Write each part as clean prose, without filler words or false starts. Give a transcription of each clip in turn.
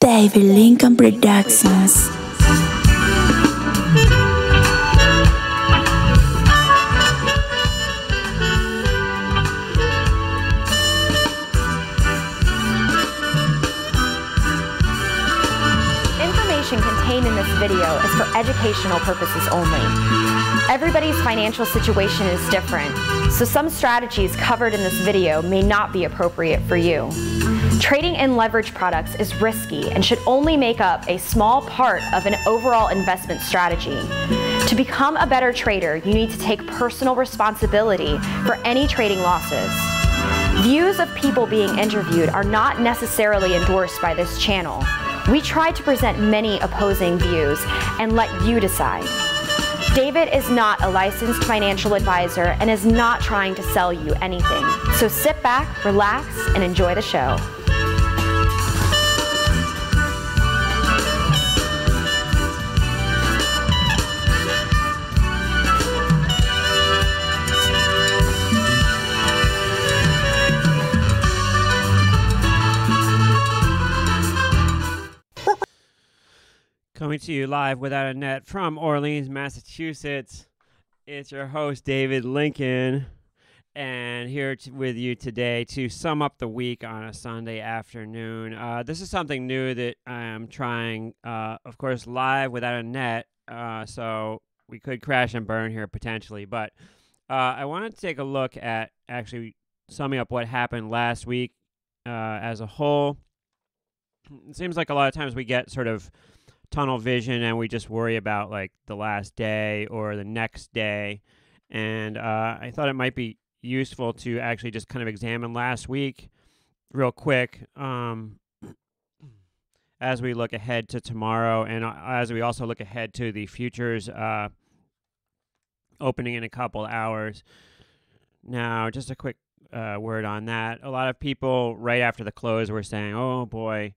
David Lincoln Productions. Information contained in this video is for educational purposes only. Everybody's financial situation is different, so some strategies covered in this video may not be appropriate for you. Trading in leverage products is risky and should only make up a small part of an overall investment strategy. To become a better trader, you need to take personal responsibility for any trading losses. Views of people being interviewed are not necessarily endorsed by this channel. We try to present many opposing views and let you decide. David is not a licensed financial advisor and is not trying to sell you anything. So sit back, relax, and enjoy the show. Coming to you live without a net from Orleans, Massachusetts. It's your host, David Lincoln, and here with you today to sum up the week on a Sunday afternoon. This is something new that I am trying, of course, live without a net, so we could crash and burn here potentially, but I wanted to take a look at actually summing up what happened last week as a whole. It seems like a lot of times we get sort of tunnel vision and we just worry about like the last day or the next day, and I thought it might be useful to actually just kind of examine last week real quick as we look ahead to tomorrow, and as we also look ahead to the futures opening in a couple hours. Now, just a quick word on that. A lot of people right after the close were saying, oh boy,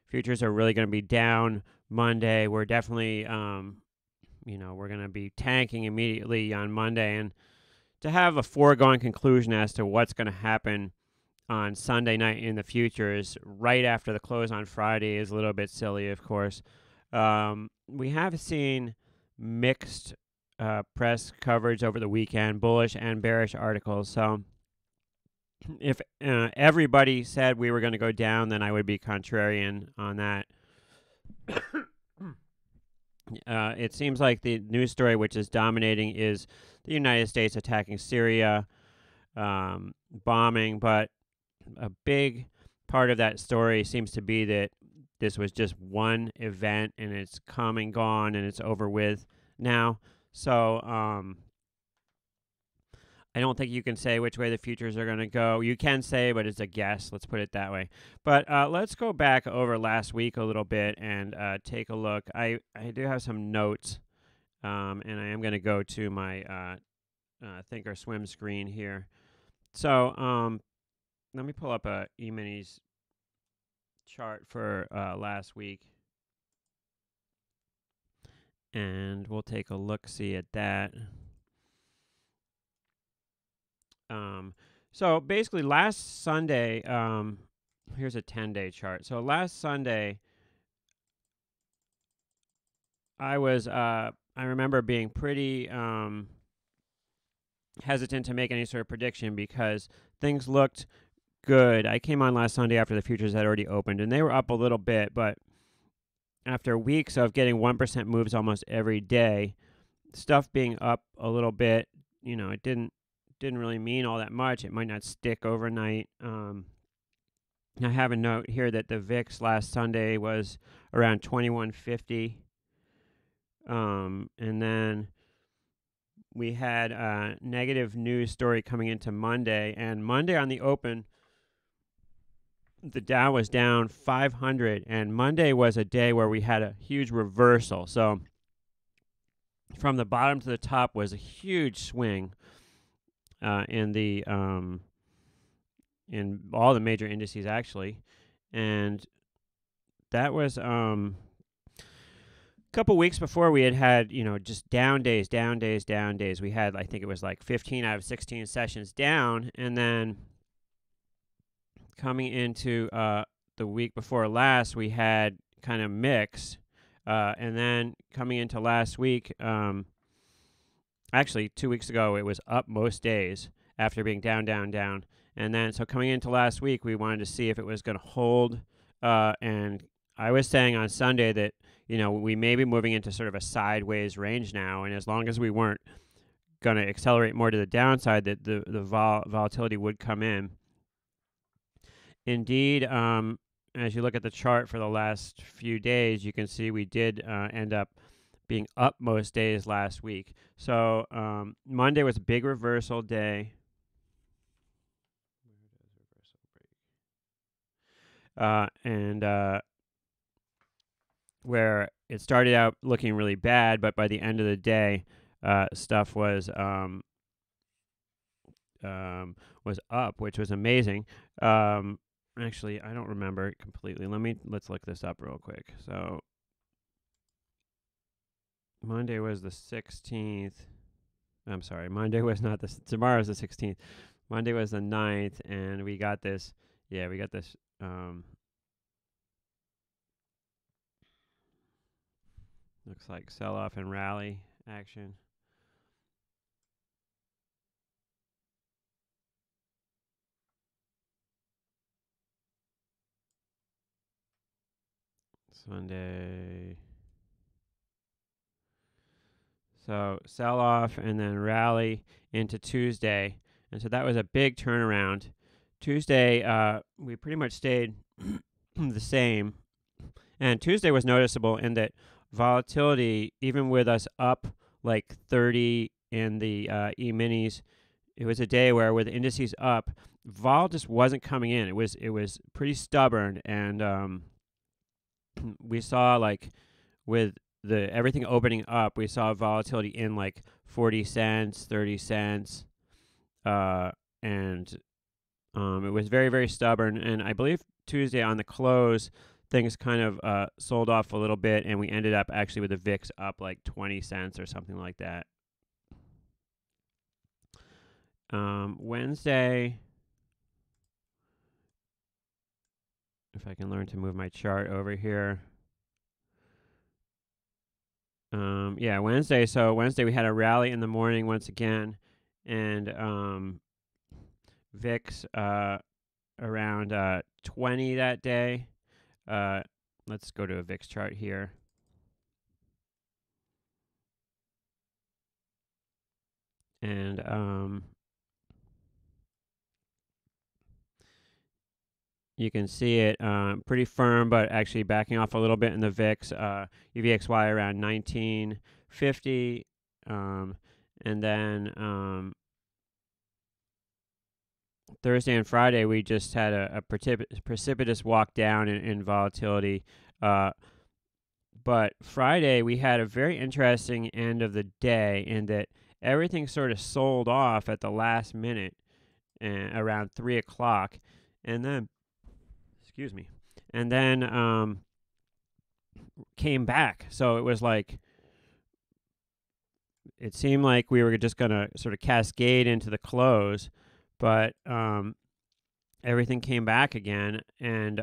futures are really going to be down Monday. We're definitely, we're going to be tanking immediately on Monday. And to have a foregone conclusion as to what's going to happen on Sunday night in the futures right after the close on Friday is a little bit silly, of course. We have seen mixed press coverage over the weekend, bullish and bearish articles. So if everybody said we were going to go down, then I would be contrarian on that. It seems like the news story which is dominating is the United States attacking Syria, bombing, but a big part of that story seems to be that this was just one event and it's come and gone and it's over with now. So I don't think you can say which way the futures are going to go. You can say, but it's a guess. Let's put it that way. But let's go back over last week a little bit and take a look. I do have some notes, and I am going to go to my Thinkorswim screen here. So let me pull up a E-minis chart for last week, and we'll take a look-see at that. So basically last Sunday, here's a 10-day chart. So last Sunday, I remember being pretty hesitant to make any sort of prediction because things looked good. I came on last Sunday after the futures had already opened, and they were up a little bit, but after weeks of getting 1% moves almost every day, stuff being up a little bit, it didn't really mean all that much. It might not stick overnight. I have a note here that the VIX last Sunday was around 2150. And then we had a negative news story coming into Monday. And Monday on the open, the Dow was down 500. And Monday was a day where we had a huge reversal. So from the bottom to the top was a huge swing. In all the major indices actually, and that was a couple weeks before we had just down days. We had, I think it was like 15 out of 16 sessions down, and then coming into the week before last, we had kind of mix. And then coming into last week, actually 2 weeks ago, it was up most days after being down, down, down. And then so coming into last week, we wanted to see if it was going to hold. And I was saying on Sunday that, we may be moving into sort of a sideways range now. And as long as we weren't going to accelerate more to the downside, that the volatility would come in. Indeed, as you look at the chart for the last few days, you can see we did end up being up most days last week. So Monday was a big reversal day. And where it started out looking really bad, but by the end of the day, stuff was up, which was amazing. Actually, I don't remember it completely. Let's look this up real quick. So Monday was the 16th. I'm sorry, Monday was not tomorrow's the 16th. Monday was the 9th, and we got this. Yeah, we got this. Looks like sell-off and rally action. Sunday. So sell off and then rally into Tuesday. And so that was a big turnaround. Tuesday, we pretty much stayed the same. And Tuesday was noticeable in that volatility, even with us up like 30 in the E-minis, it was a day where with indices up, vol just wasn't coming in. It was pretty stubborn. And we saw like with everything opening up, we saw volatility in like 40 cents, 30 cents. And it was very, very stubborn. And I believe Tuesday on the close, things kind of sold off a little bit, and we ended up actually with the VIX up like 20 cents or something like that. Wednesday, if I can learn to move my chart over here. Yeah, Wednesday. So Wednesday we had a rally in the morning once again, and VIX around 20 that day. Let's go to a VIX chart here. And you can see it pretty firm, but actually backing off a little bit in the VIX. UVXY around 1950. And then Thursday and Friday, we just had a precipitous walk down in volatility. But Friday, we had a very interesting end of the day in that everything sort of sold off at the last minute around 3 o'clock. And then, came back. So it was like, it seemed like we were just going to sort of cascade into the close, but everything came back again, and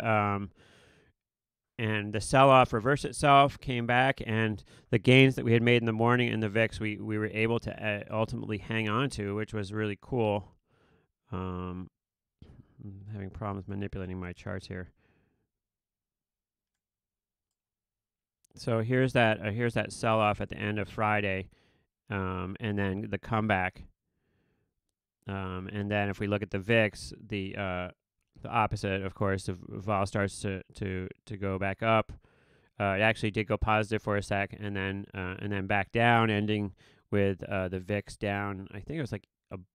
the sell-off reversed itself, came back, and the gains that we had made in the morning in the VIX, we were able to ultimately hang on to, which was really cool. I'm having problems manipulating my charts here. So here's that sell-off at the end of Friday, and then the comeback. And then if we look at the VIX, the opposite, of course, the vol starts to go back up. It actually did go positive for a sec, and then back down, ending with the VIX down. I think it was like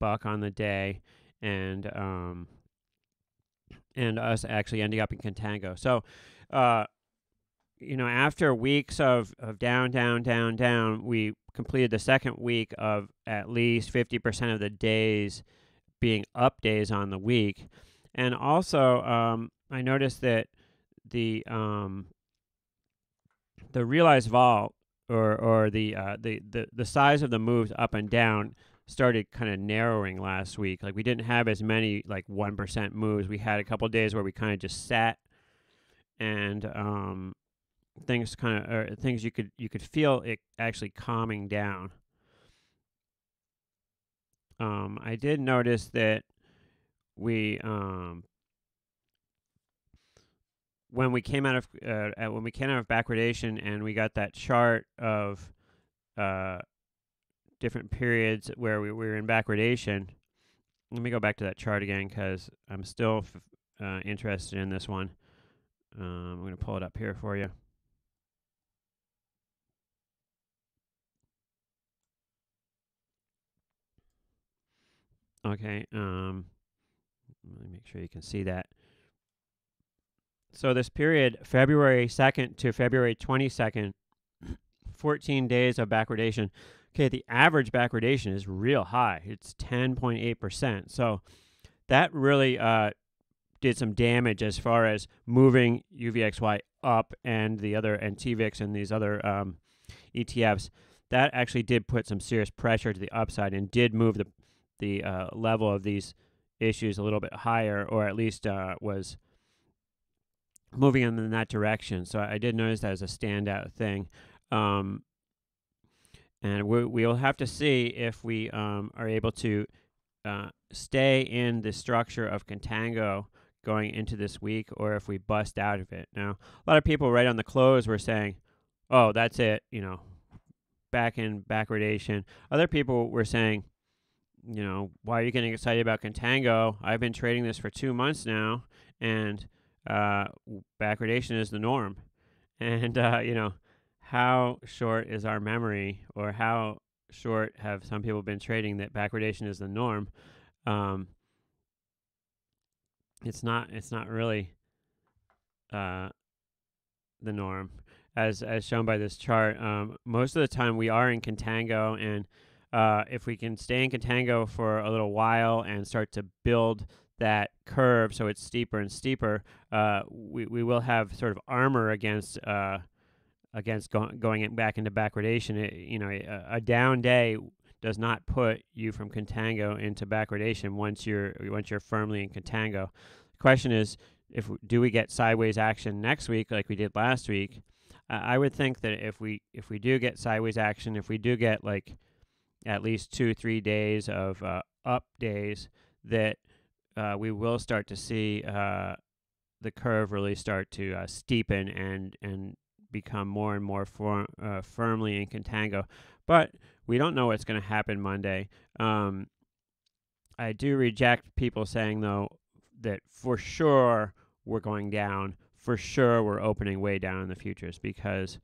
$1 on the day, and us actually ending up in contango. So, after weeks of down, we completed the second week of at least 50% of the days being up days on the week. And also, I noticed that the realized vol or the size of the moves up and down started kind of narrowing last week. Like we didn't have as many like 1% moves. We had a couple of days where we kind of just sat, and things things you could feel it actually calming down. I did notice that we when we came out of backwardation and we got that chart of different periods where we were in backwardation. Let me go back to that chart again because I'm still interested in this one. I'm going to pull it up here for you. Okay, let me make sure you can see that. So this period, February 2nd to February 22nd, 14 days of backwardation. Okay, the average backwardation is real high. It's 10.8%. So that really did some damage as far as moving UVXY up and the other TVIX and these other ETFs. That actually did put some serious pressure to the upside and did move the level of these issues a little bit higher, or at least was moving in that direction. So I did notice that as a standout thing. And we'll have to see if we are able to stay in the structure of contango going into this week, or if we bust out of it. Now, a lot of people right on the close were saying, oh, that's it, back in backwardation. Other people were saying, why are you getting excited about contango? I've been trading this for 2 months now, and backwardation is the norm. And, how short is our memory, or how short have some people been trading that backwardation is the norm? It's not really the norm, as shown by this chart. Most of the time we are in contango, and if we can stay in contango for a little while and start to build that curve so it's steeper and steeper, we will have sort of armor against going back into backwardation. A down day does not put you from contango into backwardation once you're firmly in contango. The question is, do we get sideways action next week like we did last week? I would think that if we do get sideways action, if we do get like at least 2-3 days of up days, that we will start to see the curve really start to steepen and become more and more firmly in contango. But we don't know what's going to happen Monday. I do reject people saying, though, that for sure we're going down, for sure we're opening way down in the futures, because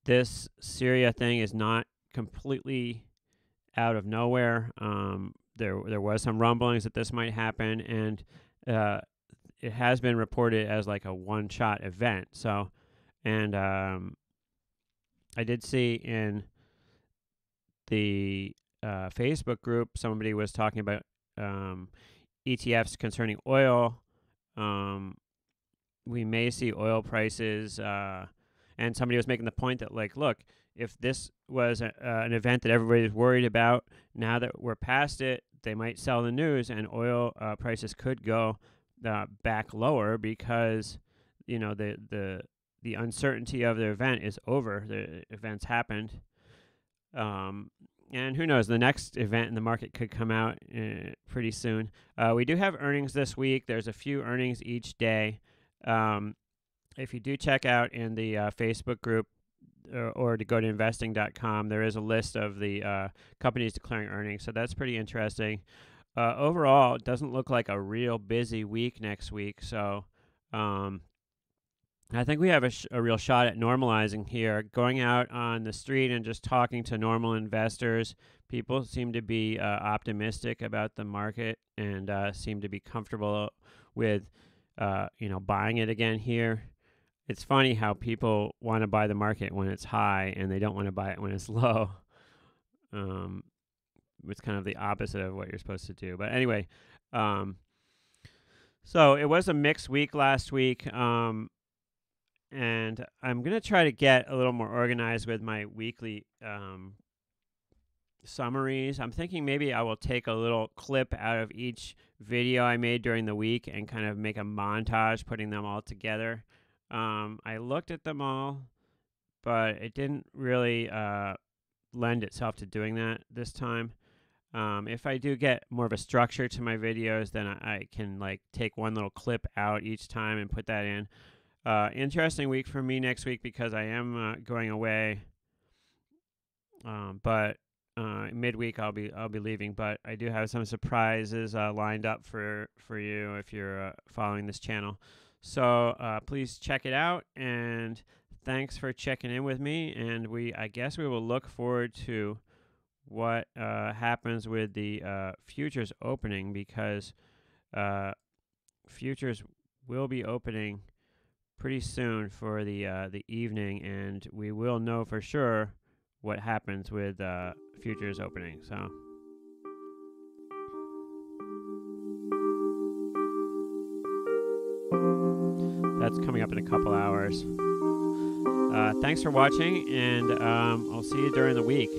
this Syria thing is not completely out of nowhere. There was some rumblings that this might happen, and it has been reported as like a one-shot event. So, and I did see in the Facebook group, somebody was talking about ETFs concerning oil. We may see oil prices, and somebody was making the point that, like, look, if this was an event that everybody was worried about, now that we're past it, they might sell the news, and oil prices could go back lower because, the uncertainty of the event is over. The event's happened. And who knows, the next event in the market could come out pretty soon. We do have earnings this week. There's a few earnings each day. If you do check out in the Facebook group or to go to investing.com, there is a list of the companies declaring earnings. So that's pretty interesting. Overall, it doesn't look like a real busy week next week. So I think we have a real shot at normalizing here. Going out on the street and just talking to normal investors, people seem to be optimistic about the market and seem to be comfortable with, buying it again here. It's funny how people want to buy the market when it's high and they don't want to buy it when it's low. It's kind of the opposite of what you're supposed to do. But anyway, so it was a mixed week last week. And I'm going to try to get a little more organized with my weekly summaries. I'm thinking maybe I will take a little clip out of each video I made during the week and kind of make a montage putting them all together. I looked at them all, but it didn't really lend itself to doing that this time. If I do get more of a structure to my videos, then I can like take one little clip out each time and put that in. Interesting week for me next week because I am going away. But midweek I'll be leaving. But I do have some surprises lined up for you if you're following this channel. So please check it out, and thanks for checking in with me. And I guess we will look forward to what happens with the futures opening, because futures will be opening pretty soon for the evening, and we will know for sure what happens with futures opening. So that's coming up in a couple hours. Thanks for watching, and I'll see you during the week.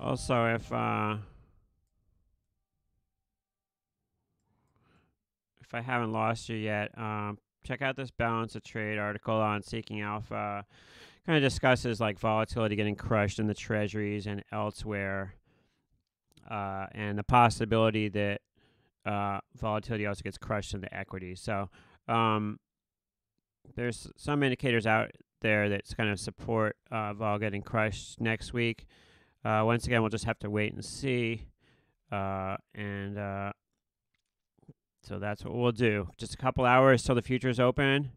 Also, if I haven't lost you yet, check out this Balance of Trade article on Seeking Alpha. Kind of discusses like volatility getting crushed in the treasuries and elsewhere, and the possibility that volatility also gets crushed in the equities. So there's some indicators out there that kind of support vol getting crushed next week. Once again, we'll just have to wait and see. So that's what we'll do. Just a couple hours till the futures open.